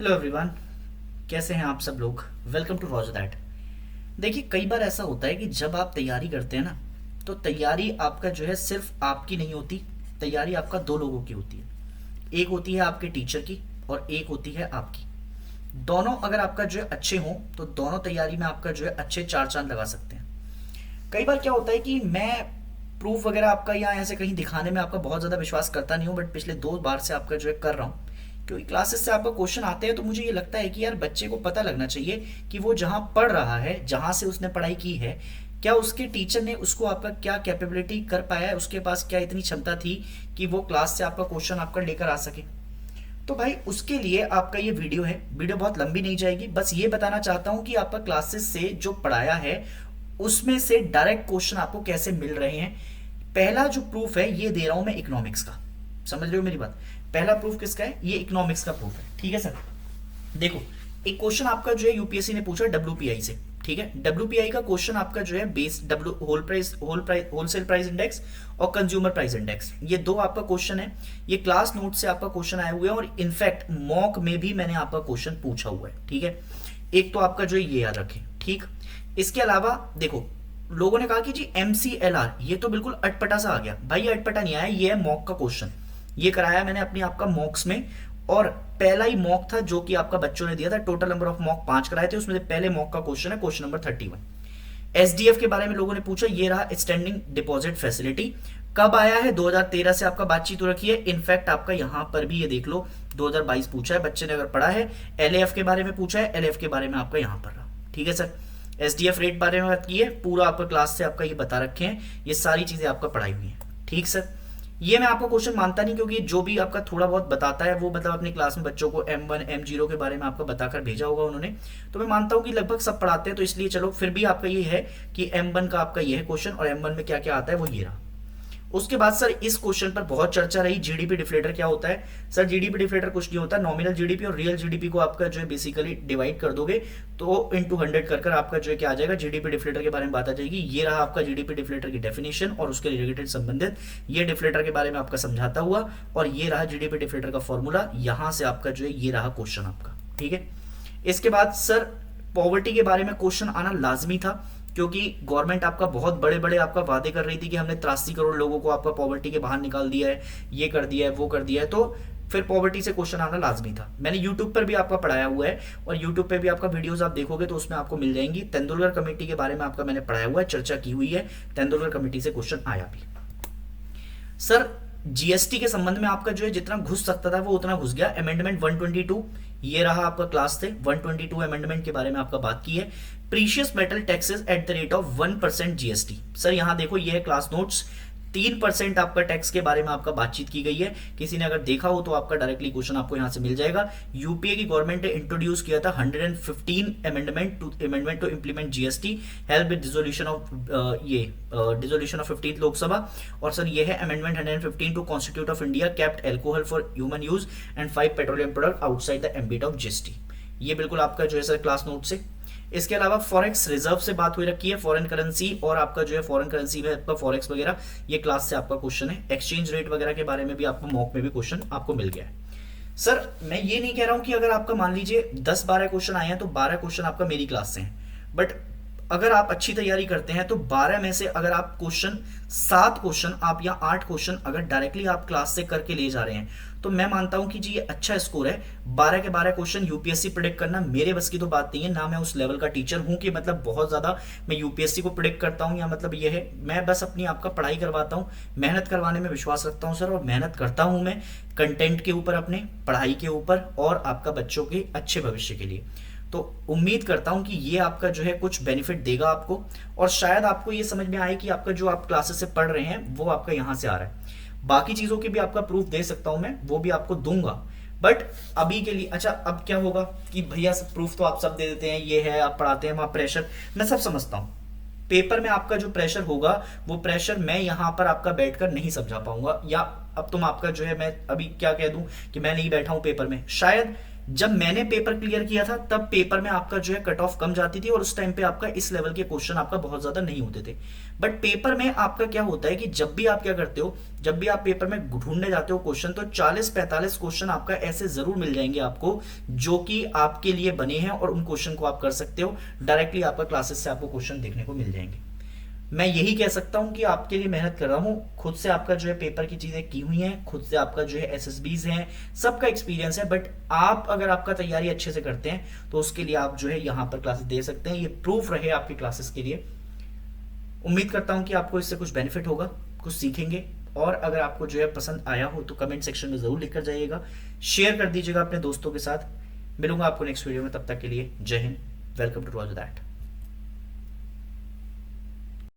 Hello everyone, कैसे हैं आप सब लोग। Welcome to Roger that. देखिए, कई बार ऐसा होता है कि जब आप तैयारी करते हैं ना, तो तैयारी आपका जो है सिर्फ आपकी नहीं होती। तैयारी आपका दो लोगों की होती है। एक होती है आपके टीचर की और एक होती है आपकी। दोनों अगर आपका जो है अच्छे हों तो दोनों तैयारी में आपका जो है अच्छे चार चांद लगा सकते हैं। कई बार क्या होता है कि मैं प्रूफ वगैरह आपका या ऐसे कहीं दिखाने में आपका बहुत ज़्यादा विश्वास करता नहीं हूँ, बट पिछले 2 बार से आपका जो है कर रहा हूँ, क्योंकि क्लासेस से आपका क्वेश्चन आते हैं तो मुझे ये लगता है कि यार बच्चे को पता लगना चाहिए कि वो जहाँ पढ़ रहा है, जहाँ से उसने पढ़ाई की है, क्या उसके टीचर ने उसको आपका क्या कैपेबिलिटी कर पाया है, उसके पास क्या इतनी क्षमता थी कि वो क्लास से आपका क्वेश्चन आपका लेकर आ सके। तो भाई उसके लिए आपका ये वीडियो है। वीडियो बहुत लंबी नहीं जाएगी, बस ये बताना चाहता हूँ कि आपका क्लासेस से जो पढ़ाया है उसमें से डायरेक्ट क्वेश्चन आपको कैसे मिल रहे हैं। पहला जो प्रूफ है ये दे रहा हूं मैं इकोनॉमिक्स का। समझ रहे हो मेरी बात। पहला प्रूफ किसका है, ये इकोनॉमिक्स का प्रूफ है। ठीक है सर। देखो, एक क्वेश्चन आपका जो है यूपीएससी ने पूछा डब्ल्यूपीआई से। ठीक है, डब्ल्यूपीआई का क्वेश्चन आपका जो है base W wholesale price index और कंज्यूमर प्राइस इंडेक्स, ये दो आपका क्वेश्चन है। ये क्लास नोट से आपका क्वेश्चन आए हुए हैं और इनफैक्ट मॉक में भी मैंने आपका क्वेश्चन पूछा हुआ है। ठीक है, एक तो आपका जो है ये याद रखें। ठीक, इसके अलावा देखो, लोगों ने कहा कि जी MCLR, ये तो बिल्कुल अटपटा सा आ गया। भाई ये अटपटा नहीं आया, ये है मॉक का क्वेश्चन। ये कराया मैंने अपनी आपका मॉक्स में, और पहला ही मॉक था जो कि आपका बच्चों ने दिया था। टोटल नंबर ऑफ मॉक 5 कराए थे, उसमें से पहले मॉक का क्वेश्चन है क्वेश्चन नंबर 31। SDF के बारे में लोगों ने पूछा, ये रहा स्टैंडिंग डिपॉजिट फैसिलिटी। कब आया है, 2013 से आपका बातचीत हो रखी है। इनफैक्ट आपका यहां पर भी ये देख लो 2022 पूछा है, बच्चे ने अगर पढ़ा है। LAF के बारे में पूछा है, LAF के बारे में आपका यहां पर रहा। ठीक है सर। SDF रेट बारे में बात की है, पूरा आपका क्लास से आपका ये बता रखे हैं, ये सारी चीजें आपका पढ़ाई हुई है। ठीक सर। ये मैं आपको क्वेश्चन मानता नहीं, क्योंकि जो भी आपका थोड़ा बहुत बताता है वो मतलब अपनी क्लास में बच्चों को M1 M0 के बारे में आपको बताकर भेजा होगा उन्होंने। तो मैं मानता हूं कि लगभग सब पढ़ाते हैं, तो इसलिए चलो फिर भी आपका ये है कि M1 का आपका ये है क्वेश्चन, और M1 में क्या क्या आता है वो ये रहा। उसके बाद सर इस क्वेश्चन पर बहुत चर्चा रही, जीडीपी डिफ्लेटर क्या होता है। सर जीडीपी डिफ्लेटर कुछ नहीं होता, नॉमिनल जीडीपी और रियल जीडीपी को आपका जो है बेसिकली डिवाइड कर दोगे तो इंटू 100 कर आपका जो है क्या आ जाएगा, जीडीपी डिफ्लेटर के बारे में बात आ जाएगी। ये रहा आपका जीडीपी डिफ्लेटर की डेफिनेशन और उसके रिलेटेड संबंधित ये डिफ्लेटर के बारे में आपका समझाता हुआ, और ये रहा जीडीपी डिफ्लेटर का फॉर्मूला। यहां से आपका जो है ये रहा क्वेश्चन आपका। ठीक है, इसके बाद सर पॉवर्टी के बारे में क्वेश्चन आना लाजमी था, क्योंकि गवर्नमेंट आपका बहुत बड़े बड़े आपका वादे कर रही थी कि हमने 83 करोड़ लोगों को आपका पॉवर्टी के बाहर निकाल दिया है, ये कर दिया है, वो कर दिया है, तो फिर पॉवर्टी से क्वेश्चन आना लाजमी था। मैंने यूट्यूब पर भी आपका पढ़ाया हुआ है, और यूट्यूब पे भी आपका वीडियोस आप देखोगे तो उसमें आपको मिल जाएंगी। तेंदुलकर कमेटी के बारे में आपका मैंने पढ़ाया हुआ है, चर्चा की हुई है, तेंदुलकर कमेटी से क्वेश्चन आया भी। सर जीएसटी के संबंध में आपका जो है जितना घुस सकता था वो उतना घुस गया। अमेंडमेंट 122, ये रहा आपका क्लास थे 122 अमेंडमेंट के बारे में आपका बात की है। Precious metal taxes at the rate of 1% GST. Sir यहां देखो, ये है क्लास नोट्स, 3% आपका टैक्स के बारे में आपका बातचीत की गई है। किसी ने अगर देखा हो तो आपका डायरेक्टली क्वेश्चन आपको यहां से मिल जाएगा। यूपीए की गवर्नमेंट ने इंट्रोड्यूस किया था 115 amendment to implement GST, help with dissolution of dissolution of 15th Lok Sabha. और सर ये है amendment 115 to constitute of India, kept alcohol for human use and 5 petroleum product outside the ambit of GST. ये बिल्कुल आपका जो है सर क्लास नोट से। इसके अलावा फॉरेक्स रिजर्व से बात हुई रखी है, फॉरेन करेंसी और आपका जो है फॉरेन करेंसी में आपका फॉरेक्स वगैरह, ये क्लास से आपका क्वेश्चन है। एक्सचेंज रेट वगैरह के बारे में भी आपको मॉक में भी क्वेश्चन आपको मिल गया है। सर मैं ये नहीं कह रहा हूं कि अगर आपका मान लीजिए 10-12 क्वेश्चन आए हैं तो 12 क्वेश्चन आपका मेरी क्लास से हैं, बट अगर आप अच्छी तैयारी करते हैं तो 12 में से अगर आप क्वेश्चन 7 क्वेश्चन आप या 8 क्वेश्चन अगर डायरेक्टली आप क्लास से करके ले जा रहे हैं तो मैं मानता हूं कि जी ये अच्छा स्कोर है। 12 के 12 क्वेश्चन यूपीएससी प्रिडिक्ट करना मेरे बस की तो बात नहीं है, ना मैं उस लेवल का टीचर हूं कि मतलब बहुत ज्यादा मैं यूपीएससी को प्रिडिक्ट करता हूं, या मतलब ये है मैं बस अपनी आपका पढ़ाई करवाता हूं, मेहनत करवाने में विश्वास रखता हूं सर, और मेहनत करता हूं मैं कंटेंट के ऊपर, अपने पढ़ाई के ऊपर और आपका बच्चों के अच्छे भविष्य के लिए। तो उम्मीद करता हूं कि ये आपका जो है कुछ बेनिफिट देगा आपको, और शायद आपको ये समझ में आए कि आपका जो आप क्लासेस से पढ़ रहे हैं वो आपका यहां से आ रहा है। बाकी चीजों के भी आपका प्रूफ दे सकता हूं मैं, वो भी आपको दूंगा, बट अभी के लिए अच्छा अब क्या होगा कि भैया सब प्रूफ तो आप सब दे देते हैं, ये है आप पढ़ाते हैं, वहां प्रेशर, मैं सब समझता हूं। पेपर में आपका जो प्रेशर होगा वो प्रेशर मैं यहां पर आपका बैठकर नहीं समझा पाऊंगा, या अब तुम आपका जो है मैं अभी क्या कह दूं कि मैं नहीं बैठा हूं पेपर में, शायद जब मैंने पेपर क्लियर किया था तब पेपर में आपका जो है कट ऑफ कम जाती थी और उस टाइम पे आपका इस लेवल के क्वेश्चन आपका बहुत ज्यादा नहीं होते थे। बट पेपर में आपका क्या होता है कि जब भी आप क्या करते हो, जब भी आप पेपर में ढूंढने जाते हो क्वेश्चन, तो 40-45 क्वेश्चन आपका ऐसे जरूर मिल जाएंगे आपको जो कि आपके लिए बने हैं और उन क्वेश्चन को आप कर सकते हो। डायरेक्टली आपका क्लासेस से आपको क्वेश्चन देखने को मिल जाएंगे। मैं यही कह सकता हूं कि आपके लिए मेहनत कर रहा हूं, खुद से आपका जो है पेपर की चीजें की हुई हैं, खुद से आपका जो है एसएसबीज हैं, सबका एक्सपीरियंस है। बट आप अगर आपका तैयारी अच्छे से करते हैं तो उसके लिए आप जो है यहाँ पर क्लासेस दे सकते हैं, ये प्रूफ रहे आपकी क्लासेस के लिए। उम्मीद करता हूं कि आपको इससे कुछ बेनिफिट होगा, कुछ सीखेंगे। और अगर आपको जो है पसंद आया हो तो कमेंट सेक्शन में जरूर लिख कर जाइएगा, शेयर कर दीजिएगा अपने दोस्तों के साथ। मिलूंगा आपको नेक्स्ट वीडियो में, तब तक के लिए जय Hind, welcome to Roger that.